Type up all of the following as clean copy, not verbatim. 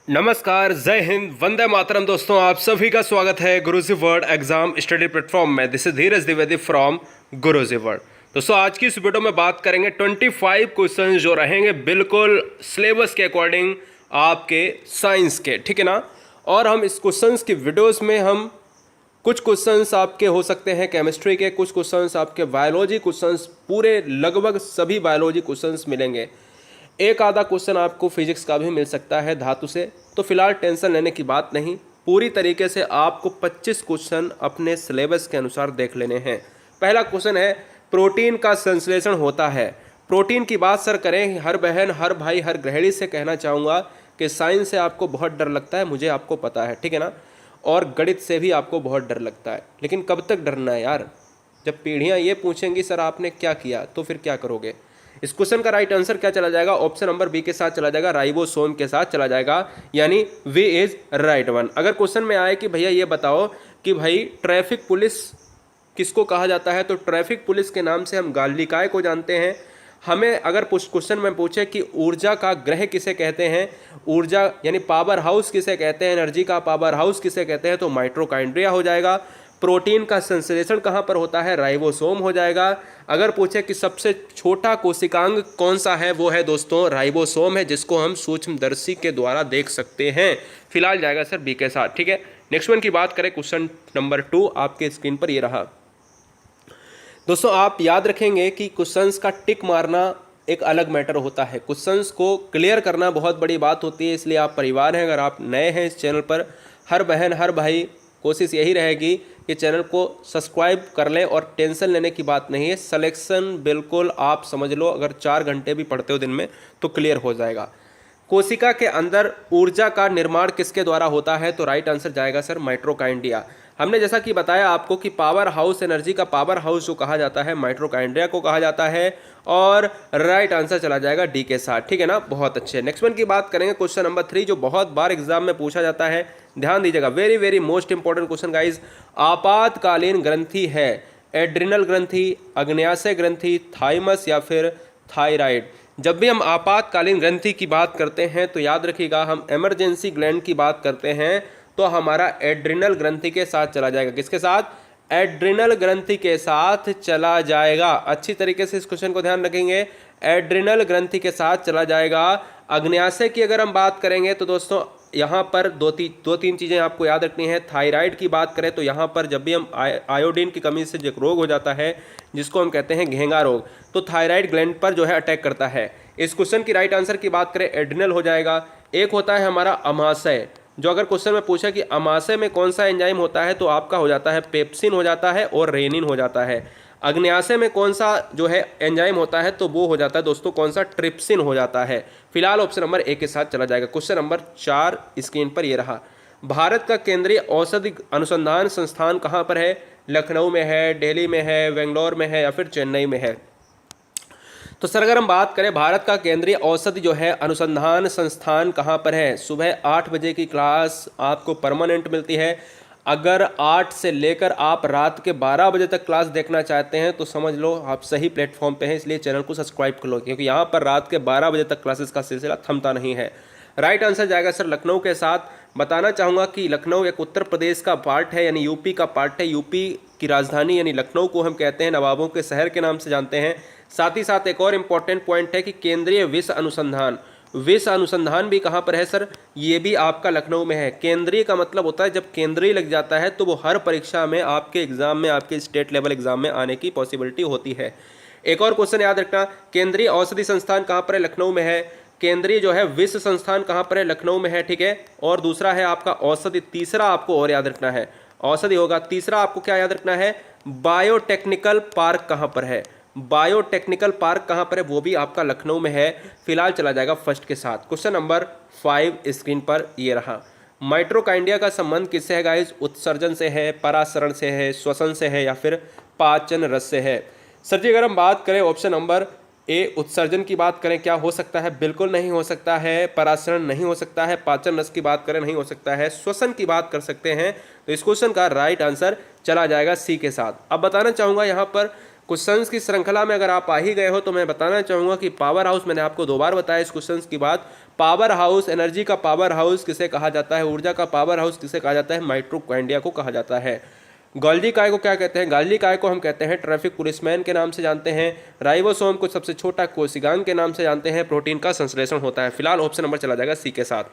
नमस्कार, जय हिंद, वंदे मातरम। दोस्तों, आप सभी का स्वागत है गुरुजी वर्ड एग्जाम स्टडी प्लेटफॉर्म में। This is Dheeraj Dwivedi from Guruji word. दोस्तों, आज की इस वीडियो में बात करेंगे 25 क्वेश्चन जो रहेंगे बिल्कुल सिलेबस के अकॉर्डिंग आपके साइंस के, ठीक है ना। और हम इस क्वेश्चंस की वीडियोस में हम कुछ क्वेश्चंस आपके हो सकते हैं केमिस्ट्री के, कुछ क्वेश्चंस आपके बायोलॉजी क्वेश्चंस, पूरे लगभग सभी बायोलॉजी क्वेश्चंस मिलेंगे। एक आधा क्वेश्चन आपको फिजिक्स का भी मिल सकता है धातु से। तो फिलहाल टेंशन लेने की बात नहीं, पूरी तरीके से आपको 25 क्वेश्चन अपने सिलेबस के अनुसार देख लेने हैं। पहला क्वेश्चन है, प्रोटीन का संश्लेषण होता है। प्रोटीन की बात सर करें, हर बहन, हर भाई, हर गृहिणी से कहना चाहूँगा कि साइंस से आपको बहुत डर लगता है, मुझे आपको पता है, ठीक है ना। और गणित से भी आपको बहुत डर लगता है, लेकिन कब तक डरना है यार। जब पीढ़ियाँ ये पूछेंगी सर आपने क्या किया, तो फिर क्या करोगे। इस क्वेश्चन का राइट आंसर क्या चला जाएगा, ऑप्शन नंबर बी के साथ चला जाएगा, राइबोसोम के साथ चला जाएगा, यानी वी इज राइट वन। अगर क्वेश्चन में आए कि भैया ये बताओ कि भाई ट्रैफिक पुलिस किसको कहा जाता है, तो ट्रैफिक पुलिस के नाम से हम गाल्लिकाय को जानते हैं। हमें अगर क्वेश्चन में पूछे कि ऊर्जा का ग्रह किसे कहते हैं, ऊर्जा यानी पावर हाउस किसे कहते हैं, एनर्जी का पावर हाउस किसे कहते हैं, तो माइटोकॉन्ड्रिया हो जाएगा। प्रोटीन का संश्लेषण कहाँ पर होता है, राइबोसोम हो जाएगा। अगर पूछे कि सबसे छोटा कोशिकांग कौन सा है, वो है दोस्तों राइबोसोम है, जिसको हम सूक्ष्मदर्शी के द्वारा देख सकते हैं। फिलहाल जाएगा सर बी के साथ, ठीक है। नेक्स्ट वन की बात करें, क्वेश्चन नंबर 2 आपके स्क्रीन पर ये रहा। दोस्तों, आप याद रखेंगे कि क्वेश्चंस का टिक मारना एक अलग मैटर होता है, क्वेश्चंस को क्लियर करना बहुत बड़ी बात होती है। इसलिए आप परिवार हैं, अगर आप नए हैं इस चैनल पर, हर बहन हर भाई कोशिश यही रहेगी कि चैनल को सब्सक्राइब कर लें। और टेंशन लेने की बात नहीं है, सिलेक्शन बिल्कुल आप समझ लो, अगर 4 घंटे भी पढ़ते हो दिन में तो क्लियर हो जाएगा। कोशिका के अंदर ऊर्जा का निर्माण किसके द्वारा होता है, तो राइट आंसर जाएगा सर माइटोकॉन्ड्रिया। हमने जैसा कि बताया आपको कि पावर हाउस, एनर्जी का पावर हाउस जो कहा जाता है, माइटोकॉन्ड्रिया को कहा जाता है। और राइट आंसर चला जाएगा डी के साथ, ठीक है ना। बहुत अच्छे। नेक्स्ट वन की बात करेंगे, क्वेश्चन नंबर 3 जो बहुत बार एग्जाम में पूछा जाता है, ध्यान दीजिएगा, very very most important question guys. आपातकालीन ग्रंथि है एड्रिनल ग्रंथि, अग्न्याशय ग्रंथि, थाइमस या फिर थायराइड। जब भी हम आपातकालीन ग्रंथि की बात करते हैं तो याद रखिएगा, हम इमरजेंसी ग्लैंड की बात करते हैं तो हमारा एड्रिनल ग्रंथि के साथ चला जाएगा। किसके साथ, एड्रिनल ग्रंथि के साथ चला जाएगा। अच्छी तरीके से इस क्वेश्चन को ध्यान रखेंगे, एड्रिनल ग्रंथि के साथ चला जाएगा। अग्न्याशय की अगर हम बात करेंगे तो दोस्तों यहाँ पर दो तीन चीज़ें आपको याद रखनी है। थायराइड की बात करें तो यहाँ पर जब भी हम आयोडीन की कमी से जो रोग हो जाता है, जिसको हम कहते हैं घेंगा रोग, तो थायराइड ग्लैंड पर जो है अटैक करता है। इस क्वेश्चन की राइट आंसर की बात करें, एड्रिनल हो जाएगा। एक होता है हमारा अमाशय, जो अगर क्वेश्चन में पूछा कि अमाशय में कौन सा एंजाइम होता है, तो आपका हो जाता है पेप्सिन हो जाता है और रेनिन हो जाता है। अग्न्याशय में कौन सा जो है एंजाइम होता है, तो वो हो जाता है दोस्तों कौन सा, ट्रिप्सिन हो जाता है। फिलहाल ऑप्शन नंबर ए के साथ चला जाएगा। क्वेश्चन नंबर 4 स्क्रीन पर ये रहा। भारत का केंद्रीय औषधि अनुसंधान संस्थान कहाँ पर है, लखनऊ में है, दिल्ली में है, बेंगलोर में है या फिर चेन्नई में है। तो सर अगर हम बात करें भारत का केंद्रीय औषधि जो है अनुसंधान संस्थान कहाँ पर है, सुबह 8 बजे की क्लास आपको परमानेंट मिलती है। अगर 8 से लेकर आप रात के 12 बजे तक क्लास देखना चाहते हैं तो समझ लो आप सही प्लेटफॉर्म पे हैं, इसलिए चैनल को सब्सक्राइब कर लो, क्योंकि यहाँ पर रात के 12 बजे तक क्लासेस का सिलसिला थमता नहीं है। राइट आंसर जाएगा सर लखनऊ के साथ। बताना चाहूँगा कि लखनऊ एक उत्तर प्रदेश का पार्ट है, यानी यूपी का पार्ट है। यूपी की राजधानी यानी लखनऊ को हम कहते हैं नवाबों के शहर के नाम से जानते हैं। साथ ही साथ एक और इम्पॉर्टेंट पॉइंट है कि केंद्रीय विश्व अनुसंधान, विश्व अनुसंधान भी कहाँ पर है सर, ये भी आपका लखनऊ में है। केंद्रीय का मतलब होता है जब केंद्रीय लग जाता है तो वो हर परीक्षा में, आपके एग्जाम में, आपके स्टेट लेवल एग्जाम में आने की पॉसिबिलिटी होती है। एक और क्वेश्चन याद रखना, केंद्रीय औषधि संस्थान कहाँ पर है, लखनऊ में है। केंद्रीय जो है विश्व संस्थान कहाँ पर है, लखनऊ में है, ठीक है। और दूसरा है आपका औषधि, तीसरा आपको और याद रखना है, औषधि होगा। तीसरा आपको क्या याद रखना है, बायोटेक्निकल पार्क कहाँ पर है, बायोटेक्निकल पार्क कहाँ पर है, वो भी आपका लखनऊ में है। फिलहाल चला जाएगा फर्स्ट के साथ। क्वेश्चन नंबर 5 स्क्रीन पर ये रहा। माइटोकॉन्ड्रिया का संबंध किससे है गाइस, उत्सर्जन से है, परासरण से है, श्वसन से है या फिर पाचन रस से है। सर जी अगर हम बात करें ऑप्शन नंबर ए उत्सर्जन की बात करें, क्या हो सकता है, बिल्कुल नहीं हो सकता है। परासरण नहीं हो सकता है। पाचन रस की बात करें, नहीं हो सकता है। श्वसन की बात कर सकते हैं। तो इस क्वेश्चन का राइट आंसर चला जाएगा सी के साथ। अब बताना चाहूँगा यहाँ पर क्वेश्चंस की श्रृंखला में अगर आप आ ही गए हो तो मैं बताना चाहूँगा कि पावर हाउस, मैंने आपको 2 बार बताया इस क्वेश्चंस की बात, पावर हाउस, एनर्जी का पावर हाउस किसे कहा जाता है, ऊर्जा का पावर हाउस किसे कहा जाता है, माइटोकॉन्ड्रिया को कहा जाता है। गोल्गी काय को क्या कहते हैं, गोल्गी काय को हम कहते हैं ट्रैफिक पुलिसमैन के नाम से जानते हैं। राइबोसोम को सबसे छोटा कोशिकांग के नाम से जानते हैं। प्रोटीन का संश्लेषण होता है। फिलहाल ऑप्शन नंबर चला जाएगा सी के साथ।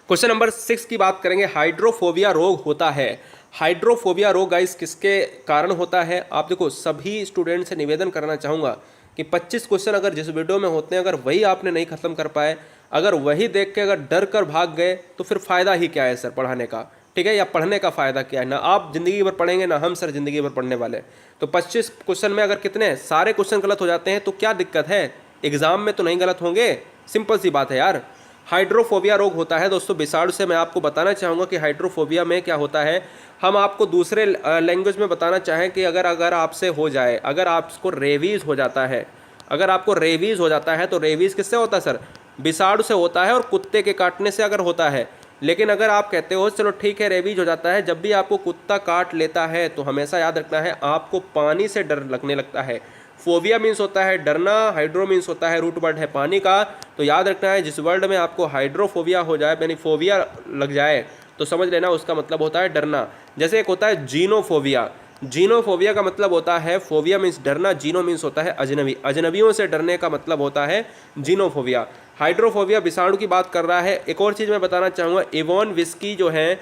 क्वेश्चन नंबर 6 की बात करेंगे, हाइड्रोफोबिया रोग होता है। हाइड्रोफोबिया रोग गाइस किसके कारण होता है, आप देखो सभी स्टूडेंट से निवेदन करना चाहूँगा कि 25 क्वेश्चन अगर जिस वीडियो में होते हैं अगर वही आपने नहीं खत्म कर पाए, अगर वही देख के अगर डर कर भाग गए तो फिर फ़ायदा ही क्या है सर पढ़ाने का, ठीक है, या पढ़ने का फ़ायदा क्या है, ना आप ज़िंदगी भर पढ़ेंगे ना हम सर ज़िंदगी भर पढ़ने वाले। तो 25 क्वेश्चन में अगर कितने सारे क्वेश्चन गलत हो जाते हैं तो क्या दिक्कत है, एग्ज़ाम में तो नहीं गलत होंगे, सिंपल सी बात है यार। हाइड्रोफोबिया रोग होता है दोस्तों विषाणु से। मैं आपको बताना चाहूँगा कि हाइड्रोफोबिया में क्या होता है, हम आपको दूसरे लैंग्वेज में बताना चाहें कि अगर आपसे हो जाए, अगर आपको रेबीज़ हो जाता है, अगर आपको रेबीज़ हो जाता है तो रेबीज़ किससे होता है सर, विषाणु से होता है और कुत्ते के काटने से अगर होता है। लेकिन अगर आप कहते हो चलो ठीक है रेबीज हो जाता है, जब भी आपको कुत्ता काट लेता है तो हमेशा याद रखना है आपको पानी से डर लगने लगता है। फोबिया मीन्स होता है डरना, हाइड्रो मीन्स होता है रूट वर्ड है पानी का। तो याद रखना है जिस वर्ड में आपको हाइड्रोफोबिया हो जाए यानी फोबिया लग जाए तो समझ लेना उसका मतलब होता है डरना। जैसे एक होता है जीनोफोबिया, जीनोफोबिया का मतलब होता है फोबिया मीन्स डरना, जीनो मीन्स होता है अजनबी, अजनबियों से डरने का मतलब होता है जीनोफोबिया। हाइड्रोफोबिया विषाणु की बात कर रहा है। एक और चीज़ मैं बताना चाहूँगा, इवोन विस्की जो है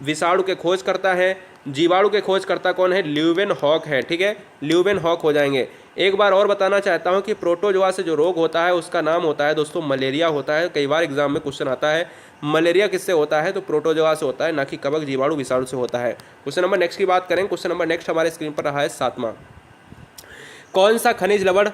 विषाणु के खोज करता है, जीवाणु के खोज करता कौन है, ल्यूवेन हॉक है, ठीक है, ल्यूवेन हॉक हो जाएंगे। एक बार और बताना चाहता हूँ कि प्रोटोजोआ से जो रोग होता है उसका नाम होता है दोस्तों मलेरिया होता है। कई बार एग्जाम में क्वेश्चन आता है मलेरिया किससे होता है, तो प्रोटोजोआ से होता है, ना कि कवक जीवाणु विषाणु से होता है। क्वेश्चन नंबर नेक्स्ट की बात करें, क्वेश्चन नंबर नेक्स्ट हमारे स्क्रीन पर रहा है 7वां। कौन सा खनिज लवण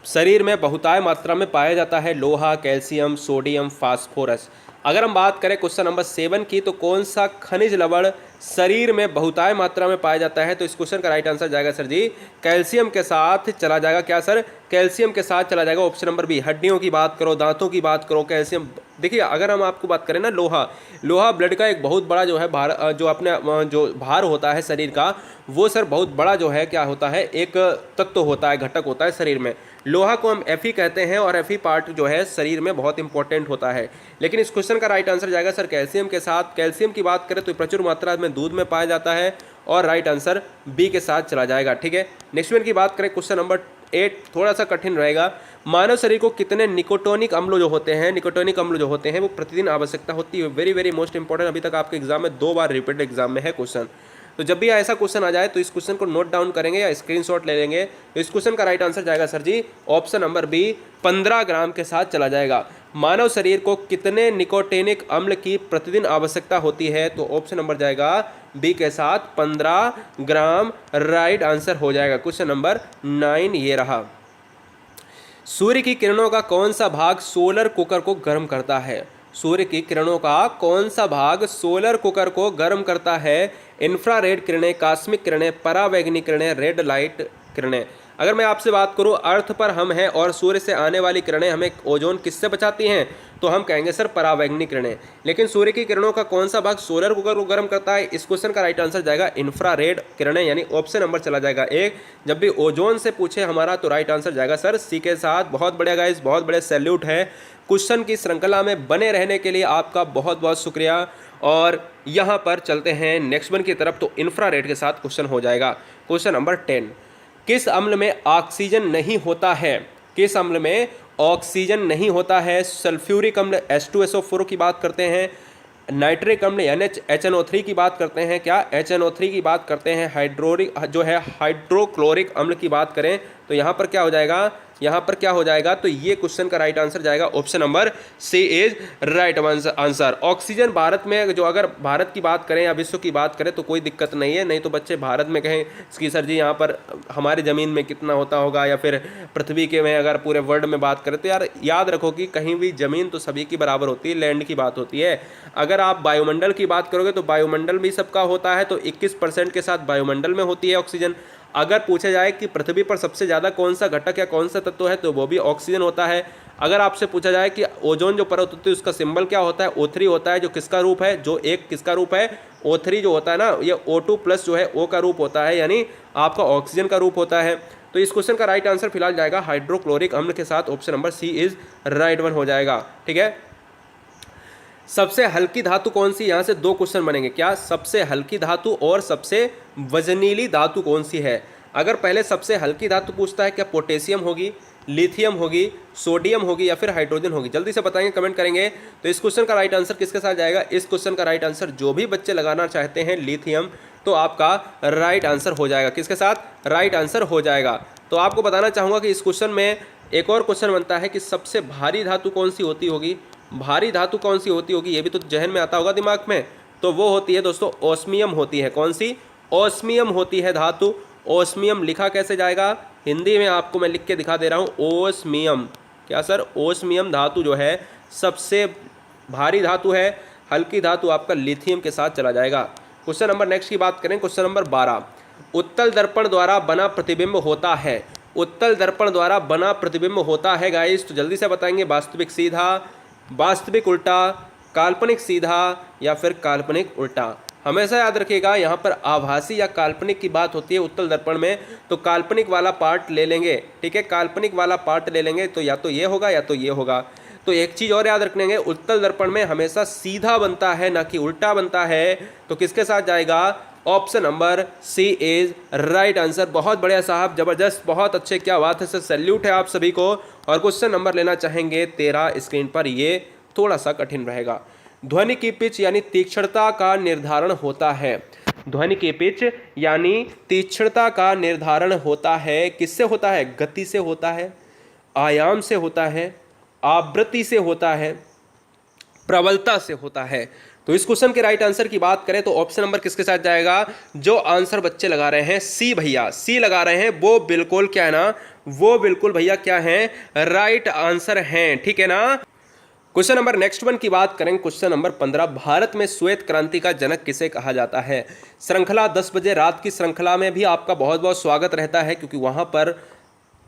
शरीर में बहुतायत मात्रा में पाया जाता है, लोहा, कैल्शियम, सोडियम, फास्फोरस। अगर हम बात करें क्वेश्चन नंबर 7 की, तो कौन सा खनिज लवण शरीर में बहुतायत मात्रा में पाया जाता है, तो इस क्वेश्चन का राइट आंसर जाएगा सर जी कैल्शियम के साथ चला जाएगा। क्या सर, कैल्शियम के साथ चला जाएगा, ऑप्शन नंबर बी। हड्डियों की बात करो, दांतों की बात करो, कैल्शियम। देखिए अगर हम आपको बात करें ना लोहा ब्लड का एक बहुत बड़ा जो है भार, जो अपने जो भार होता है शरीर का, वो सर बहुत बड़ा जो है क्या होता है, एक तत्व होता है, घटक होता है शरीर में। लोहा को हम Fe कहते हैं और Fe पार्ट जो है शरीर में बहुत इंपॉर्टेंट होता है। लेकिन इस क्वेश्चन का राइट आंसर जाएगा सर कैल्शियम के साथ। कैल्शियम की बात करें तो प्रचुर मात्रा में दूध में पाया जाता है और राइट आंसर बी के साथ चला जाएगा, ठीक है। नेक्स्ट वन की बात करें क्वेश्चन नंबर 8, थोड़ा सा कठिन रहेगा। मानव शरीर को कितने निकोटोनिक अम्ल जो होते हैं, निकोटोनिक अम्ल जो होते हैं वो प्रतिदिन आवश्यकता होती है। वेरी वेरी मोस्ट इंपॉर्टेंट, अभी तक आपके एग्जाम में 2 बार रिपीटेड एग्जाम में है क्वेश्चन। तो जब भी ऐसा क्वेश्चन आ जाए तो इस क्वेश्चन को नोट डाउन करेंगे या स्क्रीनशॉट ले लेंगे। तो इस क्वेश्चन का राइट आंसर जाएगा सर जी ऑप्शन नंबर बी, 15 ग्राम के साथ चला जाएगा। मानव शरीर को कितने निकोटिनिक अम्ल की प्रतिदिन आवश्यकता होती है, तो ऑप्शन नंबर जाएगा बी के साथ 15 ग्राम राइट आंसर हो जाएगा। क्वेश्चन नंबर 9 ये रहा। सूर्य की किरणों का कौन सा भाग सोलर कुकर को गर्म करता है, सूर्य की किरणों का कौन सा भाग सोलर कुकर को गर्म करता है, इंफ्रारेड किरणें, कॉस्मिक किरणें, परावैंगनी किरणें, रेड लाइट किरणें। अगर मैं आपसे बात करूं अर्थ पर हम हैं और सूर्य से आने वाली किरणें हमें ओजोन किससे बचाती हैं, तो हम कहेंगे सर परावैंगनी किरणें। लेकिन सूर्य की किरणों का कौन सा भाग सोलर कुकर को गर्म करता है, इस क्वेश्चन का राइट आंसर जाएगा इंफ्रारेड किरणें, यानी ऑप्शन नंबर चला जाएगा 1। जब भी ओजोन से पूछे हमारा तो राइट आंसर जाएगा सर सी के साथ। बहुत बढ़िया गाइस, बहुत बड़े सैल्यूट है। क्वेश्चन की श्रृंखला में बने रहने के लिए आपका बहुत बहुत शुक्रिया। और यहाँ पर चलते हैं नेक्स्ट वन की तरफ, तो इंफ्रारेड के साथ क्वेश्चन हो जाएगा। क्वेश्चन नंबर 10, किस अम्ल में ऑक्सीजन नहीं होता है, किस अम्ल में ऑक्सीजन नहीं होता है। सल्फ्यूरिक अम्ल H2SO4 की बात करते हैं, नाइट्रिक अम्ल HNO3 की बात करते हैं, क्या HNO3 की बात करते हैं, हाइड्रोरिक जो है हाइड्रोक्लोरिक अम्ल की बात करें तो यहाँ पर क्या हो जाएगा, यहाँ पर क्या हो जाएगा, तो ये क्वेश्चन का राइट आंसर जाएगा option number C is right answer. Oxygen Bharat में जो, अगर भारत की बात करें या विश्व की बात करें तो कोई दिक्कत नहीं है, नहीं तो बच्चे भारत में कहें कि सर जी यहाँ पर हमारी ज़मीन में कितना होता होगा, या फिर पृथ्वी के में अगर पूरे वर्ल्ड में बात करें तो यार याद रखो कि कहीं भी ज़मीन तो सभी की बराबर होती है, लैंड की बात होती है। अगर आप वायुमंडल की बात करोगे तो वायुमंडल भी सबका होता है, तो 21% के साथ वायुमंडल में होती है ऑक्सीजन। अगर पूछा जाए कि पृथ्वी पर सबसे ज़्यादा कौन सा घटक या कौन सा तत्व है, तो वो भी ऑक्सीजन होता है। अगर आपसे पूछा जाए कि ओजोन जो परत होती है उसका सिंबल क्या होता है, O3 होता है, जो किसका रूप है, जो एक किसका रूप है, O3 जो होता है ना, ये O2+ जो है O का रूप होता है, यानी आपका ऑक्सीजन का रूप होता है। तो इस क्वेश्चन का राइट आंसर फिलहाल जाएगा हाइड्रोक्लोरिक अम्ल के साथ, option number C is right one हो जाएगा। ठीक है, सबसे हल्की धातु कौन सी, यहाँ से दो क्वेश्चन बनेंगे, क्या सबसे हल्की धातु और सबसे वजनीली धातु कौन सी है। अगर पहले सबसे हल्की धातु पूछता है, क्या पोटेशियम होगी, लिथियम होगी, सोडियम होगी या फिर हाइड्रोजन होगी, जल्दी से बताएंगे, कमेंट करेंगे। तो इस क्वेश्चन का राइट आंसर किसके साथ जाएगा, इस क्वेश्चन का राइट आंसर जो भी बच्चे लगाना चाहते हैं लिथियम, तो आपका राइट आंसर हो जाएगा, किसके साथ, राइट आंसर हो जाएगा। तो आपको बताना चाहूँगा कि इस क्वेश्चन में एक और क्वेश्चन बनता है कि सबसे भारी धातु कौन सी होती होगी, भारी धातु कौन सी होती होगी, ये भी तो जहन में आता होगा दिमाग में। तो वो होती है दोस्तों ओस्मियम होती है, कौन सी, ओस्मियम होती है धातु। ओस्मियम लिखा कैसे जाएगा, हिंदी में आपको मैं लिख के दिखा दे रहा हूँ, ओस्मियम, क्या सर, ओस्मियम धातु जो है सबसे भारी धातु है, हल्की धातु आपका लिथियम के साथ चला जाएगा। क्वेश्चन नंबर नेक्स्ट की बात करें, क्वेश्चन नंबर 12, उत्तल दर्पण द्वारा बना प्रतिबिंब होता है, उत्तल दर्पण द्वारा बना प्रतिबिंब होता है गाइस, तो जल्दी से बताएंगे, वास्तविक सीधा, वास्तविक उल्टा, काल्पनिक सीधा या फिर काल्पनिक उल्टा। हमेशा याद रखिएगा यहाँ पर आभासी या काल्पनिक की बात होती है उत्तल दर्पण में, तो काल्पनिक वाला पार्ट ले लेंगे। ठीक है, काल्पनिक वाला पार्ट ले लेंगे, तो या तो ये होगा या तो ये होगा। तो एक चीज़ और याद रखने, उत्तल दर्पण में हमेशा सीधा बनता है ना कि उल्टा बनता है, तो किसके साथ जाएगा, option number C is right answer. बहुत बढ़िया साहब, जबरदस्त, बहुत अच्छे, क्या बात है सर, सैल्यूट है आप सभी को। और क्वेश्चन नंबर लेना चाहेंगे 13 स्क्रीन पर, ये थोड़ा सा कठिन रहेगा। ध्वनि की पिच यानी तीक्ष्णता का निर्धारण होता है, ध्वनि की पिच यानी तीक्ष्णता का निर्धारण होता है, किससे होता है, गति से होता है, आयाम से होता है, आवृत्ति से होता है, प्रबलता से होता है। तो इस क्वेश्चन के राइट आंसर की बात करें तो ऑप्शन नंबर किसके साथ जाएगा, जो आंसर बच्चे लगा रहे हैं सी भैया, सी लगा रहे हैं, वो बिल्कुल क्या है ना, वो बिल्कुल भैया क्या है, राइट आंसर हैं। ठीक है ना। क्वेश्चन नंबर नेक्स्ट वन की बात करें, क्वेश्चन नंबर 15, भारत में श्वेत क्रांति का जनक किसे कहा जाता है। श्रृंखला 10 बजे रात की श्रृंखला में भी आपका बहुत बहुत स्वागत रहता है, क्योंकि वहां पर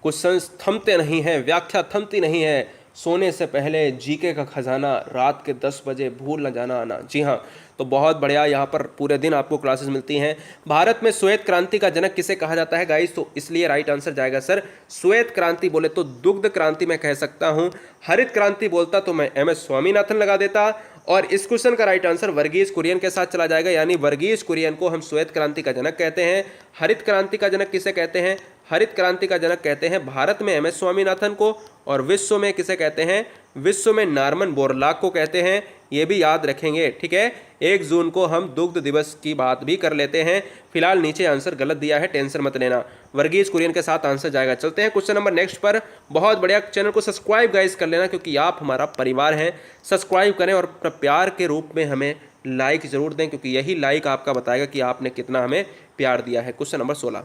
क्वेश्चन थमते नहीं हैं, व्याख्या थमती नहीं है। सोने से पहले जीके का खजाना, रात के 10 बजे भूल न जाना आना। जी हाँ, तो बहुत बढ़िया, यहाँ पर पूरे दिन आपको क्लासेस मिलती हैं। भारत में श्वेत क्रांति का जनक किसे कहा जाता है गाइस, तो इसलिए राइट आंसर जाएगा सर, श्वेत क्रांति बोले तो दुग्ध क्रांति मैं कह सकता हूँ, हरित क्रांति बोलता तो मैं MS स्वामीनाथन लगा देता। और इस क्वेश्चन का राइट आंसर वर्गीज कुरियन के साथ चला जाएगा, यानी वर्गीज कुरियन को हम श्वेत क्रांति का जनक कहते हैं। हरित क्रांति का जनक किसे कहते हैं, हरित क्रांति का जनक कहते हैं भारत में MS स्वामीनाथन को, और विश्व में किसे कहते हैं, विश्व में नॉर्मन बोरलॉग को कहते हैं। ये भी याद रखेंगे। ठीक है, 1 जून को हम दुग्ध दिवस की बात भी कर लेते हैं। फिलहाल नीचे आंसर गलत दिया है, टेंशन मत लेना, वर्गीज कुरियन के साथ आंसर जाएगा। चलते हैं क्वेश्चन नंबर नेक्स्ट पर। बहुत बढ़िया, चैनल को सब्सक्राइब गाइस कर लेना, क्योंकि आप हमारा परिवार हैं। सब्सक्राइब करें और प्यार के रूप में हमें लाइक जरूर दें, क्योंकि यही लाइक आपका बताएगा कि आपने कितना हमें प्यार दिया है। क्वेश्चन नंबर 16,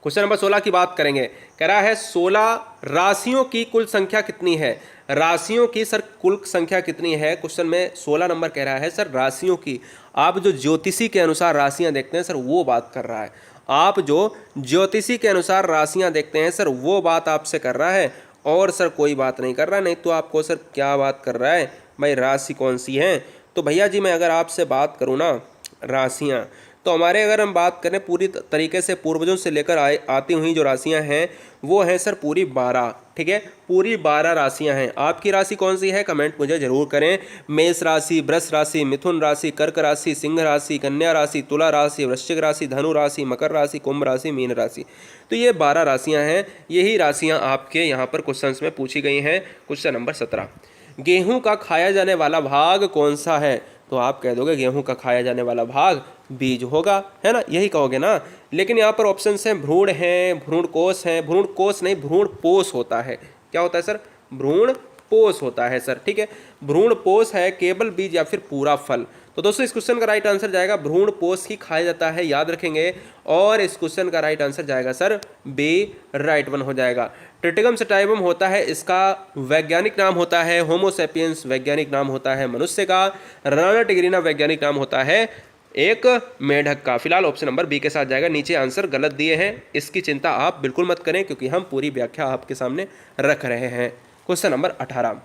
क्वेश्चन नंबर 16 की बात करेंगे। कह रहा है 16 राशियों की कुल संख्या कितनी है। राशियों की सर कुल संख्या कितनी है, क्वेश्चन में 16 नंबर कह रहा है सर राशियों की। आप जो ज्योतिषी के अनुसार राशियां देखते हैं सर, वो बात कर रहा है। आप जो ज्योतिषी के अनुसार राशियां देखते हैं सर, वो बात आपसे कर रहा है, और सर कोई बात नहीं कर रहा। नहीं तो आपको सर क्या बात कर रहा है भाई, राशि कौन सी है। तो भैया जी मैं अगर आपसे बात करूँ ना राशियाँ, तो हमारे अगर हम बात करें पूरी तरीके से पूर्वजों से लेकर आती हुई जो राशियां हैं वो हैं सर पूरी 12। ठीक है, पूरी 12 राशियां हैं। आपकी राशि कौन सी है, कमेंट मुझे जरूर करें। मेष राशि, वृष राशि, मिथुन राशि, कर्क राशि, सिंह राशि, कन्या राशि, तुला राशि, वृश्चिक राशि, धनु राशि, मकर राशि, कुंभ राशि, मीन राशि। तो ये 12 राशियाँ हैं। यही राशियाँ आपके यहाँ पर क्वेश्चन में पूछी गई हैं। क्वेश्चन नंबर 17, गेहूँ का खाया जाने वाला भाग कौन सा है। तो आप कह दोगे गेहूं का खाया जाने वाला भाग बीज होगा, है ना, यही कहोगे ना। लेकिन यहाँ पर ऑप्शन हैं भ्रूण हैं, भ्रूण कोष हैं, भ्रूण कोष नहीं भ्रूण पोष होता है। क्या होता है सर, भ्रूण पोष होता है सर। ठीक है, भ्रूण पोष है, केवल बीज या फिर पूरा फल। तो दोस्तों इस क्वेश्चन का राइट आंसर जाएगा भ्रूण पोष ही खाया जाता है, याद रखेंगे। और इस क्वेश्चन का राइट आंसर जाएगा सर बी, राइट वन हो जाएगा। ट्रिटिगम सटाइवम होता है, इसका वैज्ञानिक नाम होता है होमो सेपियंस, वैज्ञानिक नाम होता है मनुष्य का। राना टिग्रीना वैज्ञानिक नाम होता है एक मेढक का। फिलहाल ऑप्शन नंबर बी के साथ जाएगा। नीचे आंसर गलत दिए हैं, इसकी चिंता आप बिल्कुल मत करें, क्योंकि हम पूरी व्याख्या आपके सामने रख रहे हैं। क्वेश्चन नंबर 18,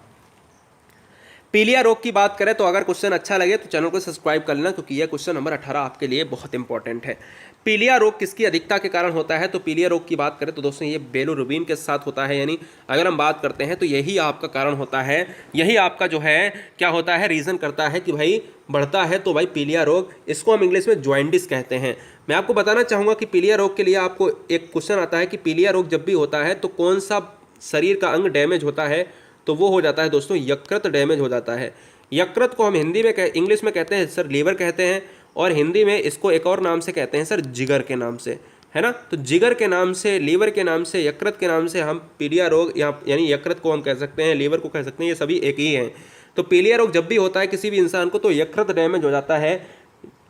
पीलिया रोग की बात करें तो अगर क्वेश्चन अच्छा लगे तो चैनल को सब्सक्राइब कर लेना, क्योंकि यह क्वेश्चन नंबर 18 आपके लिए बहुत इंपॉर्टेंट है। पीलिया रोग किसकी अधिकता के कारण होता है? तो पीलिया रोग की बात करें तो दोस्तों ये बिलिरुबिन के साथ होता है, यानी अगर हम बात करते हैं तो यही आपका कारण होता है, यही आपका जो है क्या होता है, रीज़न करता है कि भाई बढ़ता है तो भाई पीलिया रोग, इसको हम इंग्लिश में जॉइंडिस कहते हैं। मैं आपको बताना चाहूँगा कि पीलिया रोग के लिए आपको एक क्वेश्चन आता है कि पीलिया रोग जब भी होता है तो कौन सा शरीर का अंग डैमेज होता है? तो वो हो जाता है दोस्तों यकृत डैमेज हो जाता है। यकृत को हम हिंदी में इंग्लिश में कहते हैं सर लीवर कहते हैं, और हिंदी में इसको एक और नाम से कहते हैं सर जिगर के नाम से, है ना। तो जिगर के नाम से, लीवर के नाम से, यकृत के नाम से हम पीलिया रोग यानी यकृत को हम कह सकते हैं, लीवर को कह सकते हैं, ये सभी एक ही हैं। तो पीलिया रोग जब भी होता है किसी भी इंसान को तो यकृत डैमेज हो जाता है,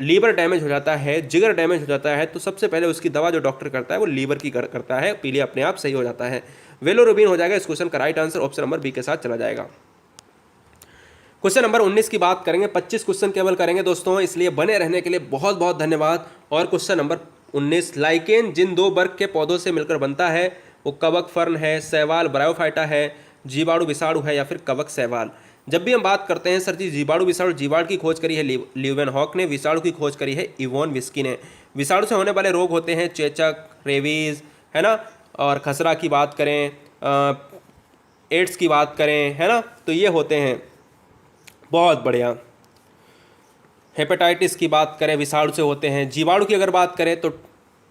लीवर डैमेज हो जाता है, जिगर डैमेज हो जाता है, तो सबसे पहले उसकी दवा जो डॉक्टर करता है वो लीवर की करता है, पीलिया अपने आप सही हो जाता है। बिलिरुबिन हो जाएगा इस क्वेश्चन का right answer, option number B के साथ चला जाएगा। क्वेश्चन नंबर 19 की बात करेंगे, 25 क्वेश्चन केवल करेंगे दोस्तों, इसलिए बने रहने के लिए बहुत बहुत धन्यवाद। और क्वेश्चन नंबर 19, लाइकेन जिन दो वर्ग के पौधों से मिलकर बनता है वो कवक फर्न है, शैवाल ब्रायोफाइटा है, जीवाणु विषाणु है, या फिर कवक शैवाल। जब भी हम बात करते हैं सर जी जीवाणु विषाणु, जीवाणु की खोज करी है ल्यूवेनहॉक ने, विषाणु की खोज करी है इवोन विस्की ने। विषाणु से होने वाले रोग होते हैं चेचक, रेबीज, है ना, और खसरा की बात करें, एड्स की बात करें, है ना, तो ये होते हैं। बहुत बढ़िया। हेपेटाइटिस की बात करें विषाणु से होते हैं। जीवाणु की अगर बात करें तो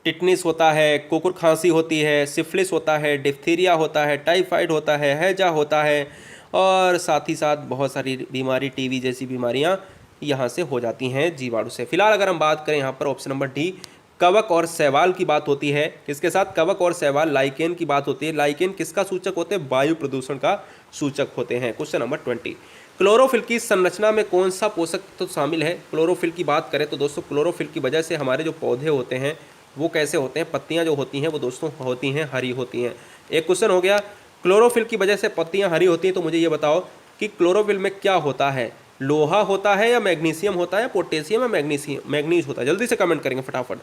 टिटनिस होता है, कुकुर खांसी होती है, सिफिलिस होता है, डिप्थीरिया होता है, टाइफाइड होता है, हैजा होता है, और साथ ही साथ बहुत सारी बीमारी, टीबी जैसी बीमारियां यहाँ से हो जाती हैं जीवाणु से। फिलहाल अगर हम बात करें यहाँ पर ऑप्शन नंबर डी, कवक और शैवाल की बात होती है। किसके साथ? कवक और शैवाल। लाइकेन की बात होती है। लाइकेन किसका सूचक होते हैं? वायु प्रदूषण का सूचक होते हैं। क्वेश्चन नंबर 20, क्लोरोफिल की संरचना में कौन सा पोषक तत्व शामिल है? क्लोरोफिल की बात करें तो दोस्तों क्लोरोफिल की वजह से हमारे जो पौधे होते हैं वो कैसे होते हैं? पत्तियां जो होती हैं वो दोस्तों होती हैं हरी होती हैं। एक क्वेश्चन हो गया, क्लोरोफिल की वजह से पत्तियां हरी होती हैं, तो मुझे ये बताओ कि क्लोरोफिल में क्या होता है? लोहा होता है या मैग्नीशियम होता है, पोटेशियम या मैग्नीज होता है? जल्दी से कमेंट करेंगे फटाफट।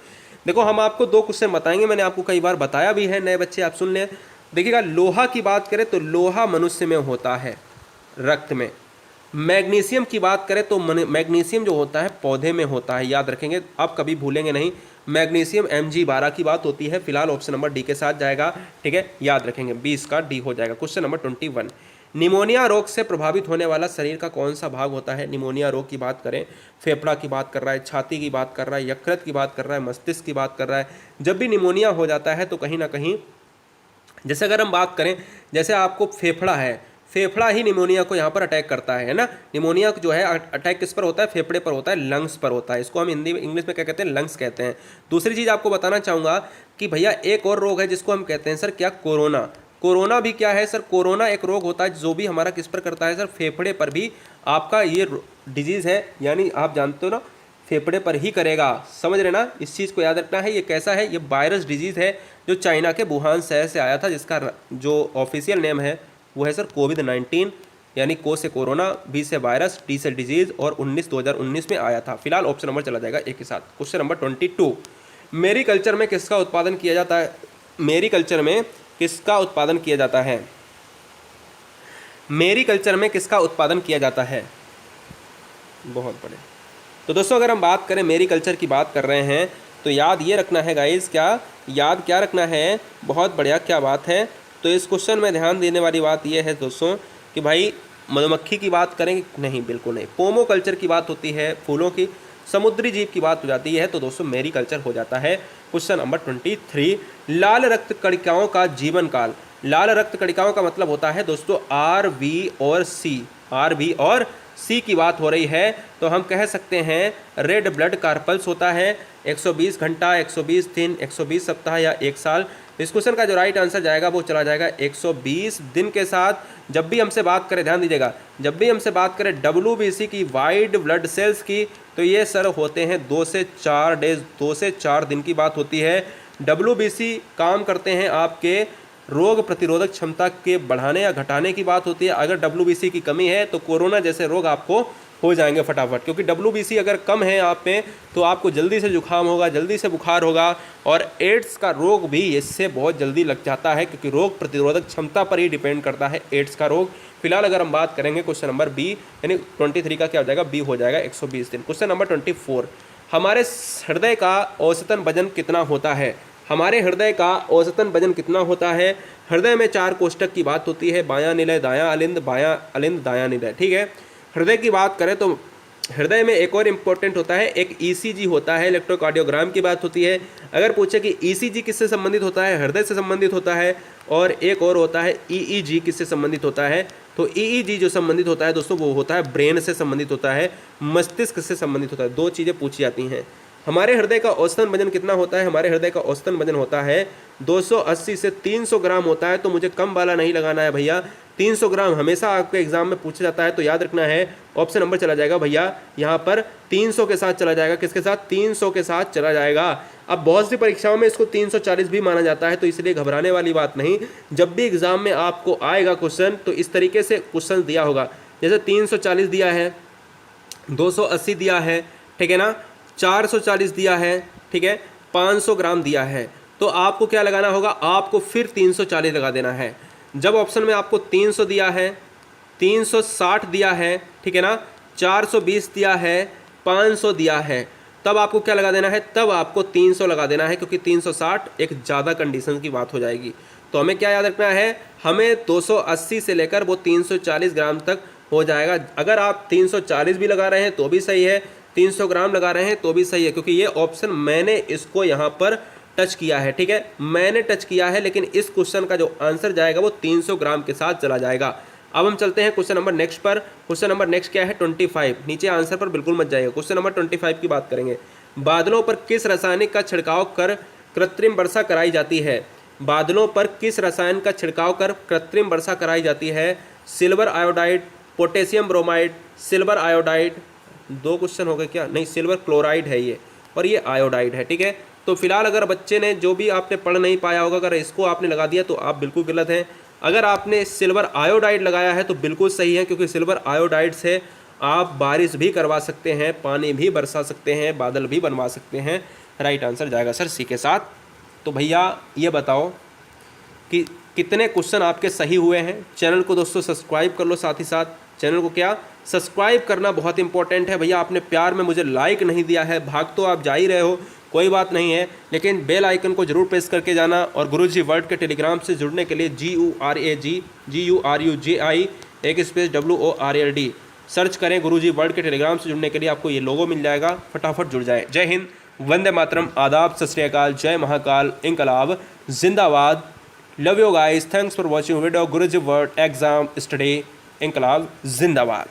देखो हम आपको 2 क्वेश्चन बताएंगे, मैंने आपको कई बार बताया भी है, नए बच्चे आप सुन लें। देखिएगा, लोहा की बात करें तो लोहा मनुष्य में होता है रक्त में। मैग्नीशियम की बात करें तो मैग्नीशियम जो होता है पौधे में होता है, याद रखेंगे, आप कभी भूलेंगे नहीं। मैग्नीशियम Mg12 की बात होती है। फिलहाल ऑप्शन नंबर डी के साथ जाएगा, ठीक है, याद रखेंगे, 20 का डी हो जाएगा। क्वेश्चन नंबर 21, निमोनिया रोग से प्रभावित होने वाला शरीर का कौन सा भाग होता है? निमोनिया रोग की बात करें, फेफड़ा की बात कर रहा है, छाती की बात कर रहा है, यकृत की बात कर रहा है, मस्तिष्क की बात कर रहा है। जब भी निमोनिया हो जाता है तो कहीं ना कहीं, जैसे अगर हम बात करें, जैसे आपको फेफड़ा है, फेफड़ा ही निमोनिया को यहाँ पर अटैक करता है ना। निमोनिया जो है अटैक किस पर होता है? फेफड़े पर होता है, लंग्स पर होता है। इसको हम हिंदी में, इंग्लिश में क्या कहते हैं? लंग्स कहते हैं। दूसरी चीज़ आपको बताना चाहूँगा कि भैया एक और रोग है जिसको हम कहते हैं सर क्या? कोरोना। कोरोना भी क्या है सर? कोरोना एक रोग होता है जो भी हमारा किस पर करता है सर? फेफड़े पर भी आपका ये डिजीज़ है, यानी आप जानते हो ना, फेफड़े पर ही करेगा। समझ रहे ना, इस चीज़ को याद रखना है। ये कैसा है? ये वायरस डिजीज़ है जो चाइना के वुहान शहर से आया था, जिसका जो ऑफिशियल नेम है वो है सर कोविड-19, यानी को से कोरोना, बी से वायरस, डी से डिजीज़, और 2019 में आया था। फिलहाल ऑप्शन नंबर चला जाएगा एक के साथ। क्वेश्चन नंबर 22, मेरीकल्चर में किसका उत्पादन किया जाता है? मेरीकल्चर में किसका उत्पादन किया जाता है? मेरीकल्चर में किसका उत्पादन किया जाता है? बहुत बड़े। तो दोस्तों अगर हम बात करें मेरीकल्चर की बात कर रहे हैं तो याद ये रखना है गाइस, क्या रखना है? बहुत बढ़िया, क्या बात है। तो इस क्वेश्चन में ध्यान देने वाली बात यह है दोस्तों कि भाई मधुमक्खी की बात करेंगे? नहीं, बिल्कुल नहीं। पोमोकल्चर की बात होती है, फूलों की। समुद्री जीव की बात हो जाती है, तो दोस्तों मेरीकल्चर हो जाता है। क्वेश्चन नंबर 23, लाल रक्त कणिकाओं का जीवन काल। लाल रक्त कणिकाओं का मतलब होता है दोस्तों RV और C। RV और C की बात हो रही है तो हम कह सकते हैं रेड ब्लड कार्पल्स होता है। 120 घंटा, 120 दिन, 120 सप्ताह या 1 साल। इस क्वेश्चन का जो राइट आंसर जाएगा वो चला जाएगा 120 दिन के साथ। जब भी हमसे बात करें, ध्यान दीजिएगा, जब भी हमसे बात करें WBC की, वाइट ब्लड सेल्स की, तो ये सर होते हैं 2 से 4 डेज, 2 से 4 दिन की बात होती है। WBC काम करते हैं आपके रोग प्रतिरोधक क्षमता के बढ़ाने या घटाने की बात होती है। अगर WBC की कमी है तो कोरोना जैसे रोग आपको हो जाएंगे फटाफट, क्योंकि WBC अगर कम है आप में तो आपको जल्दी से जुकाम होगा, जल्दी से बुखार होगा, और एड्स का रोग भी इससे बहुत जल्दी लग जाता है, क्योंकि रोग प्रतिरोधक क्षमता पर ही डिपेंड करता है एड्स का रोग। फिलहाल अगर हम बात करेंगे क्वेश्चन नंबर बी, यानी 23 का क्या हो जाएगा, बी हो जाएगा 120 दिन। क्वेश्चन नंबर 24, हमारे हृदय का औसतन वजन कितना होता है। हमारे हृदय का औसतन वजन कितना होता है। हृदय में 4 कोष्ठक की बात होती है, बायां निलय, दायां अलिंद, बायां अलिंद, दायां निलय। ठीक है, हृदय की बात करें तो हृदय में एक और इम्पोर्टेंट होता है, एक ईसीजी होता है, इलेक्ट्रोकार्डियोग्राम की बात होती है। अगर पूछे कि ईसीजी किससे संबंधित होता है, हृदय से संबंधित होता है, और एक और होता है ईईजी किससे संबंधित होता है। तो ईईजी जो संबंधित होता है दोस्तों वो होता है ब्रेन से संबंधित होता है, मस्तिष्क से संबंधित होता है। 2 चीज़ें पूछी जाती हैं। हमारे हृदय का औसतन वजन कितना होता है। हमारे हृदय का औसतन वजन होता है 280 से 300 ग्राम होता है। तो मुझे कम वाला नहीं लगाना है भैया, 300 ग्राम हमेशा आपके एग्जाम में पूछा जाता है, तो याद रखना है ऑप्शन नंबर चला जाएगा भैया यहाँ पर 300 के साथ चला जाएगा। किसके साथ, 300 के साथ चला जाएगा। अब बहुत सी परीक्षाओं में इसको 340 भी माना जाता है, तो इसलिए घबराने वाली बात नहीं। जब भी एग्जाम में आपको आएगा क्वेश्चन तो इस तरीके से क्वेश्चन दिया होगा, जैसे 340 दिया है, 280 दिया है, ठीक है ना, 440 दिया है, ठीक है, 500 ग्राम दिया है, तो आपको क्या लगाना होगा, आपको फिर 340 लगा देना है। जब ऑप्शन में आपको 300 दिया है, 360 दिया है, ठीक है ना, 420 दिया है, 500 दिया है, तब आपको क्या लगा देना है, तब आपको 300 लगा देना है, क्योंकि 360 एक ज़्यादा कंडीशन की बात हो जाएगी। तो हमें क्या याद रखना है, हमें 280 से लेकर वो 340 ग्राम तक हो जाएगा। अगर आप 340 भी लगा रहे हैं तो भी सही है, 300 ग्राम लगा रहे हैं तो भी सही है, क्योंकि ये ऑप्शन मैंने इसको यहाँ पर टच किया है। ठीक है, मैंने टच किया है, लेकिन इस क्वेश्चन का जो आंसर जाएगा वो 300 ग्राम के साथ चला जाएगा। अब हम चलते हैं क्वेश्चन नंबर नेक्स्ट पर। क्वेश्चन नंबर नेक्स्ट क्या है, 25। नीचे आंसर पर बिल्कुल मत जाइएगा। क्वेश्चन नंबर 25 की बात करेंगे। बादलों पर किस रासायनिक का छिड़काव कर कृत्रिम वर्षा कराई जाती है। बादलों पर किस रसायन का छिड़काव कर कृत्रिम वर्षा कराई जाती है। Silver iodide, potassium bromide, silver iodide. 2 question हो गए क्या, नहीं, सिल्वर क्लोराइड है ये, और ये आयोडाइड है। ठीक है, तो फिलहाल अगर बच्चे ने जो भी आपने पढ़ नहीं पाया होगा, अगर इसको आपने लगा दिया तो आप बिल्कुल गलत हैं। अगर आपने सिल्वर आयोडाइड लगाया है तो बिल्कुल सही है, क्योंकि सिल्वर आयोडाइड से आप बारिश भी करवा सकते हैं, पानी भी बरसा सकते हैं, बादल भी बनवा सकते हैं। राइट आंसर जाएगा सर सी के साथ। तो भैया ये बताओ कि कितने क्वेश्चन आपके सही हुए हैं। चैनल को दोस्तों सब्सक्राइब कर लो, साथ ही साथ चैनल को क्या सब्सक्राइब करना बहुत इंपॉर्टेंट है। भैया आपने प्यार में मुझे लाइक नहीं दिया है, भाग तो आप जा ही रहे हो, कोई बात नहीं है, लेकिन बेल आइकन को जरूर प्रेस करके जाना। और गुरुजी वर्ल्ड के टेलीग्राम से जुड़ने के लिए GURAGI एक स्पेस WORLD सर्च करें। गुरुजी वर्ल्ड के टेलीग्राम से जुड़ने के लिए आपको ये लोगो मिल जाएगा, फटाफट जुड़ जाए। जय हिंद, वंदे मातरम, आदाब, सत श्री अकाल, जय महाकाल, इंकलाब जिंदाबाद। Love you guys, thanks for watching video. Guruji world exam study, इंकलाब जिंदाबाद।